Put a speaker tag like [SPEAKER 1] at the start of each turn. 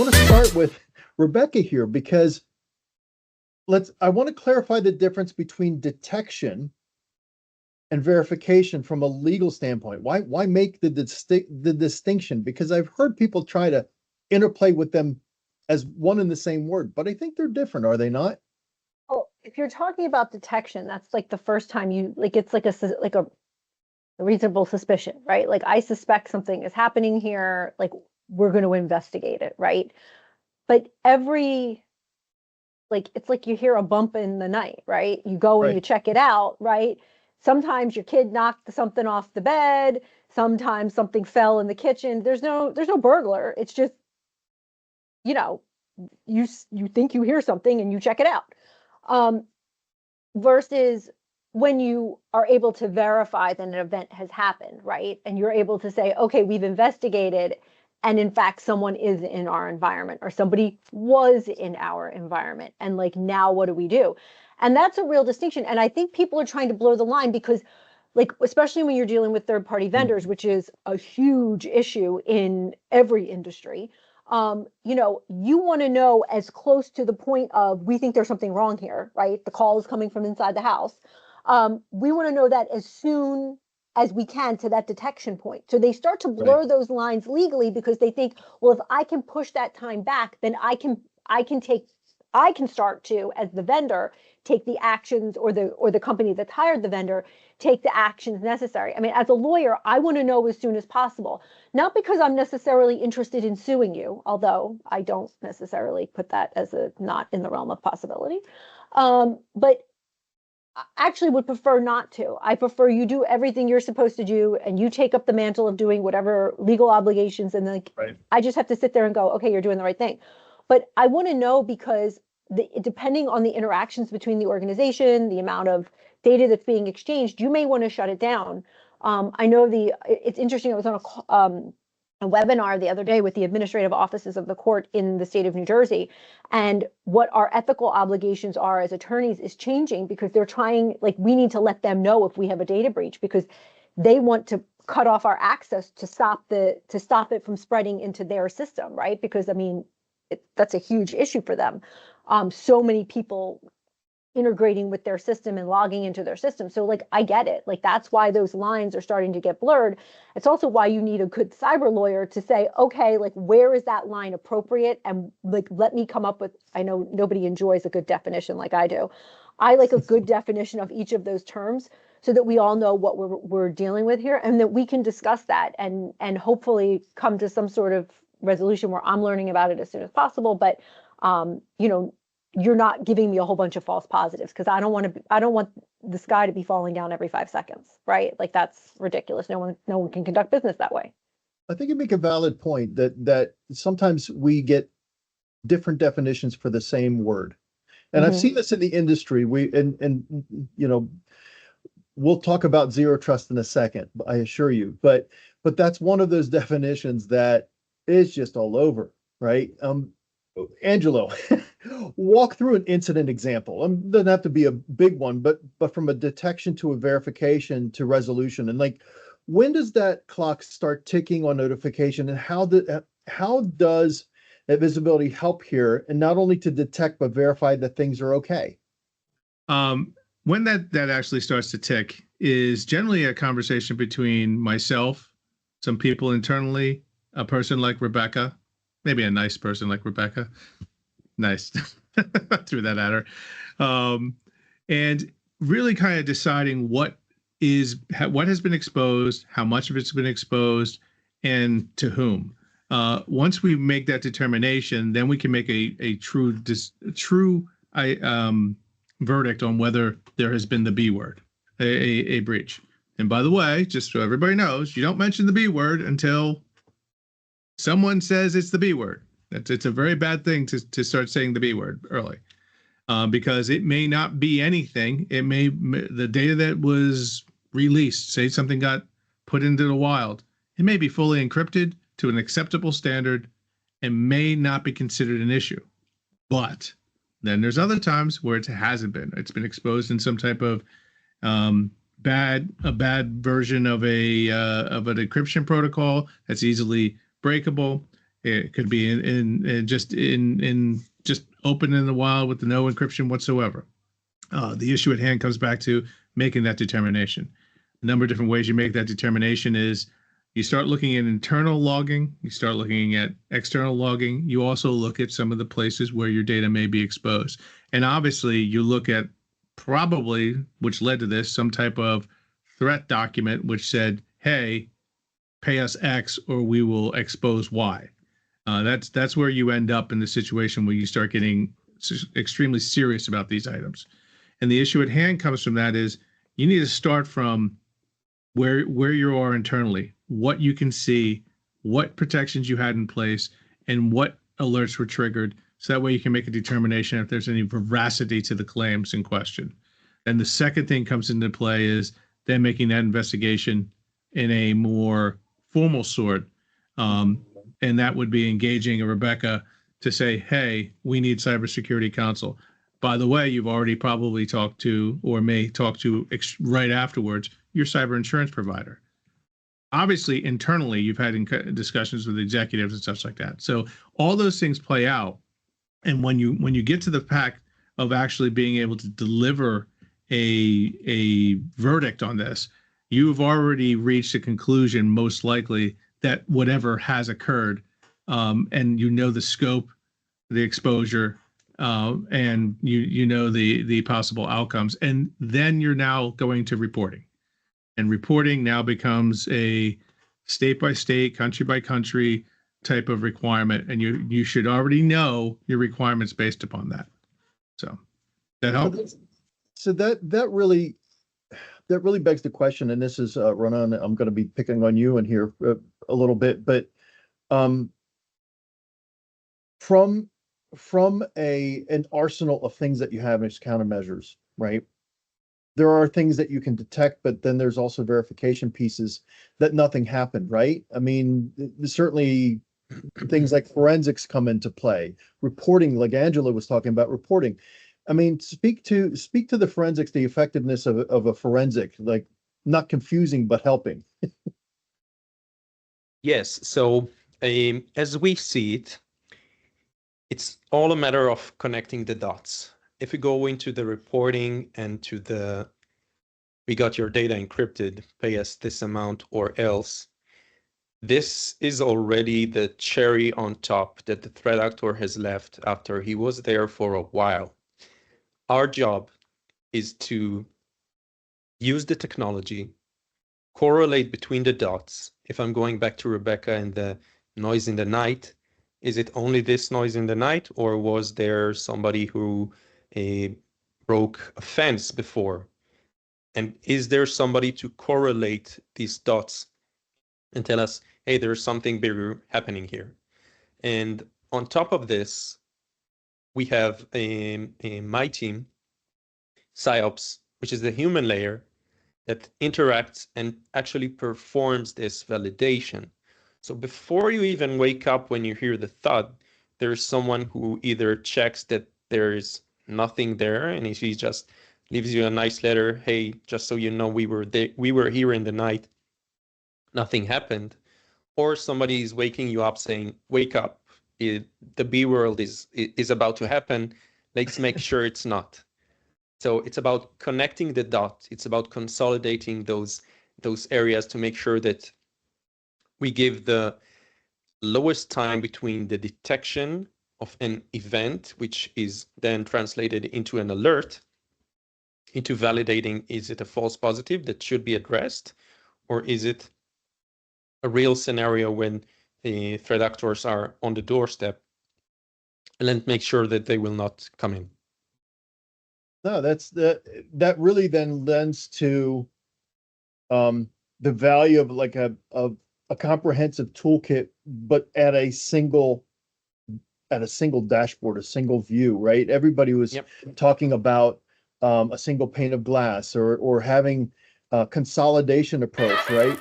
[SPEAKER 1] want to start with Rebecca here because I want to clarify the difference between detection and verification from a legal standpoint. Why make the distinction? Because I've heard people try to interplay with them as one and the same word, but I think they're different, are they not?
[SPEAKER 2] Well, if you're talking about detection, that's like the first time you like it's like a reasonable suspicion, right? Like I suspect something is happening here, like we're going to investigate it, right? But it's like you hear a bump in the night, right? You go and you
[SPEAKER 1] Right.
[SPEAKER 2] check it out, right? Sometimes your kid knocked something off the bed, sometimes something fell in the kitchen. There's no burglar. It's just, you know, you think you hear something and you check it out. Um, versus when you are able to verify that an event has happened, right? And you're able to say, okay, we've investigated, and in fact, someone is in our environment or somebody was in our environment. And like, now what do we do? And that's a real distinction. And I think people are trying to blur the line because, like, especially when you're dealing with third party vendors, which is a huge issue in every industry. You want to know as close to the point of we think there's something wrong here, right? The call is coming from inside the house. We want to know that as soon as we can to that detection point. So they start to blur
[SPEAKER 1] Right.
[SPEAKER 2] those lines legally because they think, well, if I can push that time back, then I can start to, as the vendor, take the actions, or the company that's hired the vendor take the actions necessary. I mean, as a lawyer, I want to know as soon as possible, not because I'm necessarily interested in suing you, although I don't necessarily put that as a not in the realm of possibility. But I actually would prefer not to. I prefer you do everything you're supposed to do and you take up the mantle of doing whatever legal obligations, and then
[SPEAKER 1] Right.
[SPEAKER 2] I just have to sit there and go, okay, you're doing the right thing. But I want to know because depending on the interactions between the organization, the amount of data that's being exchanged, you may want to shut it down. I know it's interesting. I was on a webinar the other day with the administrative offices of the court in the state of New Jersey, and what our ethical obligations are as attorneys is changing because they're trying, like, we need to let them know if we have a data breach because they want to cut off our access to stop it from spreading into their system, right? Because I mean, that's a huge issue for them. So many people integrating with their system and logging into their system. So like, I get it. Like, that's why those lines are starting to get blurred. It's also why you need a good cyber lawyer to say, okay, like, where is that line appropriate? And like, let me come up with, I know nobody enjoys a good definition like I do. I like a good definition of each of those terms so that we all know what we're dealing with here and that we can discuss that and hopefully come to some sort of resolution where I'm learning about it as soon as possible. But, you're not giving me a whole bunch of false positives because I don't want the sky to be falling down every 5 seconds, right? Like, that's ridiculous. No one can conduct business that way.
[SPEAKER 1] I think you make a valid point that sometimes we get different definitions for the same word. And I've seen this in the industry. You know, we'll talk about zero trust in a second, I assure you. But that's one of those definitions that is just all over, right? Angelo, walk through an incident example. Doesn't have to be a big one, but from a detection to a verification to resolution, and like, when does that clock start ticking on notification, and how does that visibility help here, and not only to detect but verify that things are okay?
[SPEAKER 3] When that actually starts to tick is generally a conversation between myself, some people internally, a person like Rebecca. Maybe a nice person like Rebecca. Nice. Threw that at her. And really kind of deciding what has been exposed, how much of it's been exposed, and to whom. Once we make that determination, then we can make a true verdict on whether there has been the B word, a breach. And by the way, just so everybody knows, you don't mention the B word until someone says it's the B word. It's a very bad thing to start saying the B word early, because it may not be anything. It may, the data that was released, say something got put into the wild, it may be fully encrypted to an acceptable standard and may not be considered an issue. But then there's other times where it hasn't been. It's been exposed in some type of bad version of an encryption protocol that's easily breakable, It could be in just open in the wild with no encryption whatsoever. The issue at hand comes back to making that determination. A number of different ways you make that determination is you start looking at internal logging, you start looking at external logging, you also look at some of the places where your data may be exposed. And obviously you look at probably, which led to this, some type of threat document which said, hey, pay us X or we will expose Y. That's where you end up in the situation where you start getting extremely serious about these items. And the issue at hand comes from that is you need to start from where you are internally, what you can see, what protections you had in place, and what alerts were triggered. So that way you can make a determination if there's any veracity to the claims in question. And the second thing comes into play is then making that investigation in a more formal sort. And that would be engaging a Rebecca to say, hey, we need cybersecurity counsel. By the way, you've already probably talked to or may talk to right afterwards your cyber insurance provider. Obviously, internally, you've had discussions with executives and stuff like that. So all those things play out. And when you get to the fact of actually being able to deliver a verdict on this, you've already reached a conclusion, most likely, that whatever has occurred, and you know the scope, the exposure, and you know the possible outcomes, and then you're now going to reporting, and reporting now becomes a state by state, country by country type of requirement, and you should already know your requirements based upon that. So that helps.
[SPEAKER 1] So that really begs the question, and this is Ronen, I'm going to be picking on you in here a little bit, but from an arsenal of things that you have as countermeasures, right? There are things that you can detect, but then there's also verification pieces that nothing happened, right? I mean, certainly things like forensics come into play, reporting, like Angelo was talking about reporting. I mean, speak to the forensics, the effectiveness of a forensic, like not confusing, but helping.
[SPEAKER 4] Yes. So as we see it, it's all a matter of connecting the dots. If we go into the reporting and to we got your data encrypted, pay us this amount or else, this is already the cherry on top that the threat actor has left after he was there for a while. Our job is to use the technology, correlate between the dots. If I'm going back to Rebecca and the noise in the night, is it only this noise in the night, or was there somebody who broke a fence before? And is there somebody to correlate these dots and tell us, hey, there's something bigger happening here? And on top of this, we have my team, PsyOps, which is the human layer that interacts and actually performs this validation. So before you even wake up when you hear the thud, there's someone who either checks that there's nothing there, and he just leaves you a nice letter, hey, just so you know, we were here in the night, nothing happened. Or somebody is waking you up saying, wake up, the B world is about to happen, let's make sure it's not. So it's about connecting the dots. It's about consolidating those areas to make sure that we give the lowest time between the detection of an event, which is then translated into an alert, into validating, is it a false positive that should be addressed, or is it a real scenario when the threat actors are on the doorstep, and then make sure that they will not come in.
[SPEAKER 1] No, that really then lends to the value of like a comprehensive toolkit, but at a single dashboard, a single view, right? Everybody was talking about a single pane of glass or having a consolidation approach, right?